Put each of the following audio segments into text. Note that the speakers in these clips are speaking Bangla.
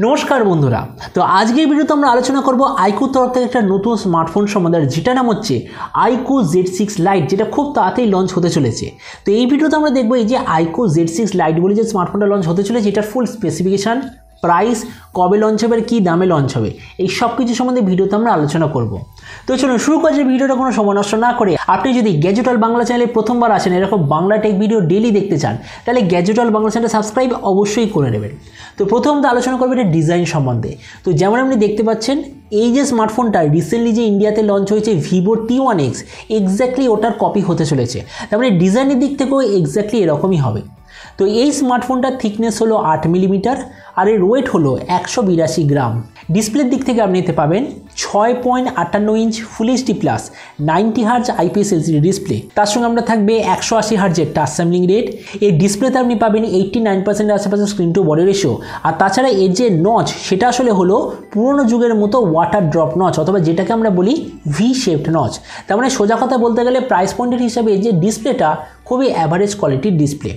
নমস্কার বন্ধুরা, তো আজকের ভিডিওতে আমরা আলোচনা করব আইকুর তরফ থেকে একটা নতুন স্মার্টফোন সম্বন্ধে, যেটা নাম হচ্ছে আইকু Z6 Lite, যেটা খুব তাড়াতাড়ি লঞ্চ হতে চলেছে। তো এই ভিডিওতে আমরা দেখব এই যে আইকু Z6 Lite বলে যে স্মার্টফোনটা লঞ্চ হতে চলেছে, এটার ফুল স্পেসিফিকেশান, প্রাইস, কবে লঞ্চ হবে, কী দামে লঞ্চ হবে, এই সব কিছু সম্বন্ধে ভিডিওতে আমরা আলোচনা করব। তো চলুন শুরু করা যায়। ভিডিওটা কোনো সময় নষ্ট না করে আপনি যদি গ্যাজেটল বাংলা চ্যানেলে প্রথমবার আসেন, এরকম বাংলা টেক ভিডিও ডেলি দেখতে চান, তাহলে গ্যাজেটল বাংলা চ্যানেল সাবস্ক্রাইব অবশ্যই করে নেবেন। তো প্রথমত আলোচনা করবো এটা ডিজাইন সম্বন্ধে। তো যেমন আপনি দেখতে পাচ্ছেন, এই যে স্মার্টফোনটা রিসেন্টলি যে ইন্ডিয়াতে লঞ্চ হয়েছে ভিভো T1X, এক্স্যাক্টলি ওটার কপি হতে চলেছে। তার মানে ডিজাইনের দিক থেকেও এক্স্যাক্টলি এরকমই হবে। তো এই স্মার্টফোনটার থিকনেস হলো 8 মিলিমিটার আর এর ওয়েট হলো 182 গ্রাম। ডিসপ্লের দিক থেকে আপনি নিতে পাবেন 6.58 inch full HD plus 90 hertz IPS LCD display. তার সঙ্গে আমরা থাকবে 180 হার্জের টাচ স্যাম্পলিং রেট। এই ডিসপ্লেতে আপনি পাবেন 89% আশেপাশে স্ক্রিন টু বডি রেশিও। আর তাছাড়া এর যে নচ, সেটা আসলে হলো পুরোনো যুগের মতো ওয়াটার ড্রপ নচ, অথবা যেটাকে আমরা বলি ভি শেপড নচ। তার মানে সোজা কথা বলতে গেলে প্রাইস পয়েন্টের হিসাবে এই যে ডিসপ্লেটা খুবই অ্যাভারেজ কোয়ালিটির ডিসপ্লে।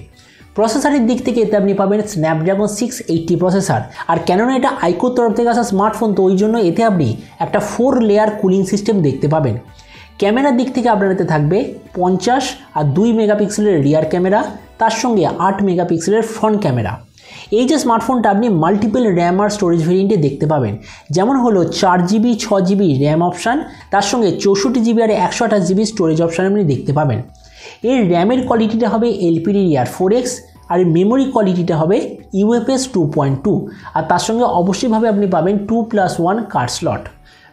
প্রসেসরের দিক থেকে এতে আপনি পাবেন স্ন্যাপড্রাগন 680 প্রসেসর। আর কেননা এটা আইকুর তরফ থেকে আসা স্মার্টফোন, তো ওই জন্য এতে আপনি একটা 4 লেয়ার কুলিং সিস্টেম দেখতে পাবেন। ক্যামেরার দিক থেকে আপনার এতে থাকবে 50 আর 2 মেগাপিক্সেলের রিয়ার ক্যামেরা, তার সঙ্গে 8 মেগাপিক্সেলের ফ্রন্ট ক্যামেরা। এই যে স্মার্টফোনটা আপনি মাল্টিপল র্যাম আর স্টোরেজ ভেরিয়েন্টে দেখতে পাবেন, যেমন হলো 4GB 6GB র্যাম অপশান, তার সঙ্গে 64GB আর 128GB স্টোরেজ অপশান আপনি দেখতে পাবেন। এর র্যামের কোয়ালিটিটা হবে LPDDR4X আর মেমোরি কোয়ালিটিটা হবে UFS 2.2, আর তার সঙ্গে অবশ্যইভাবে আপনি পাবেন 2+1 কার্ড স্লট।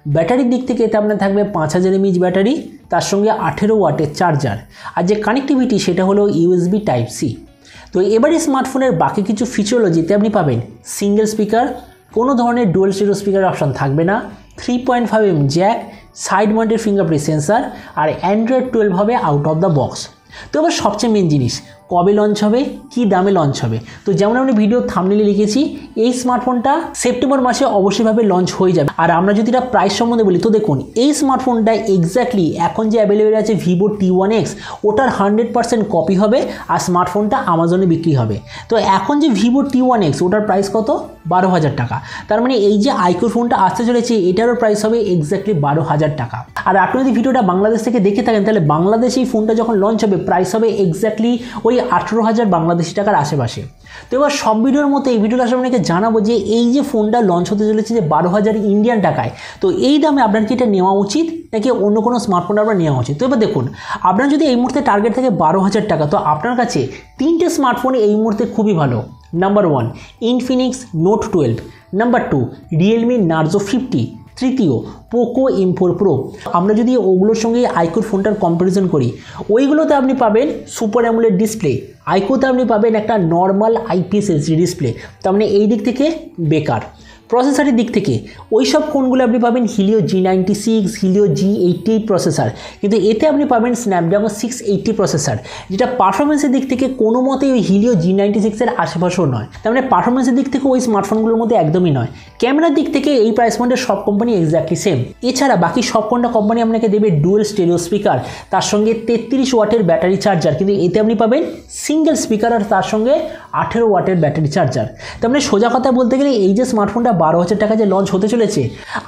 ব্যাটারির দিক থেকে এতে আপনার থাকবে 5000 mAh ব্যাটারি, তার সঙ্গে 18 ওয়াটের চার্জার। আর যে কানেক্টিভিটি সেটা হলো USB Type-C। তো এবারে স্মার্টফোনের বাকি কিছু ফিচার হলো, যেতে আপনি পাবেন সিঙ্গেল স্পিকার, কোনো ধরনের ডুয়াল স্টেরিও স্পিকার অপশান থাকবে না, 3.5mm jack, side mounted fingerprint sensor, আর Android 12 হবে আউট অফ দ্য বক্স। তো এবার সবচেয়ে মেন জিনিস, কবে লঞ্চ হবে, কি দামে লঞ্চ হবে। তো যেমন আমরা ভিডিও থাম্বনেইলে লিখেছি, এই স্মার্টফোনটা সেপ্টেম্বর মাসে অবশ্যইভাবে লঞ্চ হয়ে যাবে। আর আমরা যদি এটা প্রাইস সম্বন্ধে বলি, তো দেখুন এই স্মার্টফোনটা এক্স্যাক্টলি এখন যে অ্যাভেলেবেল আছে ভিভো T1X, ওটার 100% কপি হবে, আর স্মার্টফোনটা আমাজনে বিক্রি হবে। তো এখন যে ভিভো T1X, ওটার প্রাইস কত? 12,000 টাকা। তার মানে এই যে আইকুর ফোনটা আসতে চলেছে, এটারও প্রাইস হবে এক্স্যাক্টলি 12,000 টাকা। আর আপনি যদি ভিডিওটা বাংলাদেশ থেকে দেখে থাকেন, তাহলে বাংলাদেশে এই ফোনটা যখন লঞ্চ হবে, প্রাইস হবে এক্স্যাক্টলি ওই 18,000 বাংলাদেশি টাকার আশেপাশে। তো এবার সব ভিডিওর মতো এই ভিডিওটা আসলে আপনাকে জানাবো যে এই যে ফোনটা লঞ্চ হতে চলেছে যে 12,000 ইন্ডিয়ান টাকায়, তো এই দামে আপনার কি এটা নেওয়া উচিত নাকি অন্য কোনো স্মার্টফোন আপনার নেওয়া উচিত। তো এবার দেখুন, আপনার যদি এই মুহূর্তে টার্গেট থাকে 12,000 টাকা, তো আপনার কাছে 3টে স্মার্টফোন এই মুহূর্তে খুবই ভালো। Number 1 Infinix note 12, number 2 Realme Narzo 50, তৃতীয় পোকো M4 Pro। আমরা যদি ওগুলোর সঙ্গে আইকুর ফোনটার কম্প্যারিজন করি, ওইগুলোতে আপনি পাবেন সুপার অ্যামোলেড ডিসপ্লে, আইকুতে আপনি পাবেন একটা নর্মাল IPS LCD ডিসপ্লে। তার মানে এই দিক থেকে বেকার। প্রসেসরের দিক থেকে ওই সব ফোনগুলো আপনি পাবেন Helio G96, Helio G88 processor, কিন্তু এতে আপনি পাবেন স্ন্যাপড্রাগন 680 প্রসেসর, যেটা পারফরমেন্সের দিক থেকে কোনো মতেই ওই হিলিও G96 এর আশেপাশেও নয়। তার মানে পারফরমেন্সের দিক থেকে ওই স্মার্টফোনগুলোর মধ্যে একদমই নয়। ক্যামেরার দিক থেকে এই প্রাইস পয়েন্টের সব কোম্পানি এক্স্যাক্টলি সেম। এছাড়া বাকি সব কোম্পানি আপনাকে দেবে ডুয়াল স্টেরিও স্পিকার, তার সঙ্গে 33 ওয়াটের ব্যাটারি চার্জার, কিন্তু এতে আপনি পাবেন সিঙ্গেল স্পিকার আর তার সঙ্গে 18 ওয়াটের ব্যাটারি চার্জার। তার মানে সোজা কথা বলতে গেলে এই যে স্মার্টফোনটা 12,000 টাকা যে লঞ্চ হতে চলেছে,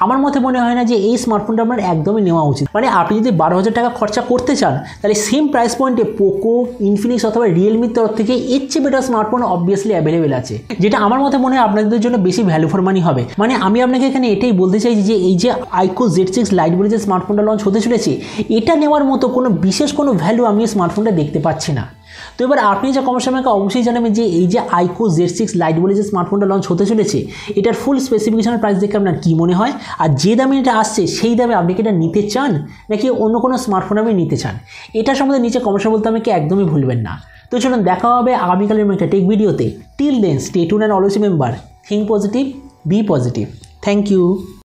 আমার মতে মনে হয় না যে এই স্মার্টফোনটা আপনার একদমই নেওয়া উচিত। মানে আপনি যদি 12,000 টাকা খরচা করতে চান, তাহলে সেম প্রাইস পয়েন্টে পোকো, ইনফিনিক্স অথবা রিয়েলমির তরফ থেকে এর চেয়ে বেটার স্মার্টফোন অবভিয়াসলি অ্যাভেলেবেল আছে, যেটা আমার মতে মনে হয় আপনাদের জন্য বেশি ভ্যালু ফর মানি হবে। মানে আমি আপনাকে এখানে এটাই বলতে চাইছি যে এই যে আইকু Z6 Lite বলে যে স্মার্টফোনটা লঞ্চ হতে চলেছে, এটা নেওয়ার মতো কোনো বিশেষ কোনো ভ্যালু আমি এই স্মার্টফোনটা দেখতে পাচ্ছি না। তো এবার আপনি যে কমেন্ট আমাকে অবশ্যই জানাবেন যে এই যে আইকু Z6 Lite বলে যে স্মার্টফোনটা লঞ্চ হতে চলেছে, এটার ফুল স্পেসিফিকেশনের প্রাইস দেখে আপনার কী মনে হয়, আর যে দামে এটা আসছে সেই দামে আপনি কি এটা নিতে চান নাকি অন্য কোনো স্মার্টফোন আপনি নিতে চান, এটা সম্বন্ধে নিচে কমেন্টে বলতে আমাকে একদমই ভুলবেন না। তো চলুন দেখা হবে আগামীকালের একটা টেক ভিডিওতে। Till then stay tuned and always remember, think positive, be positive. Thank you.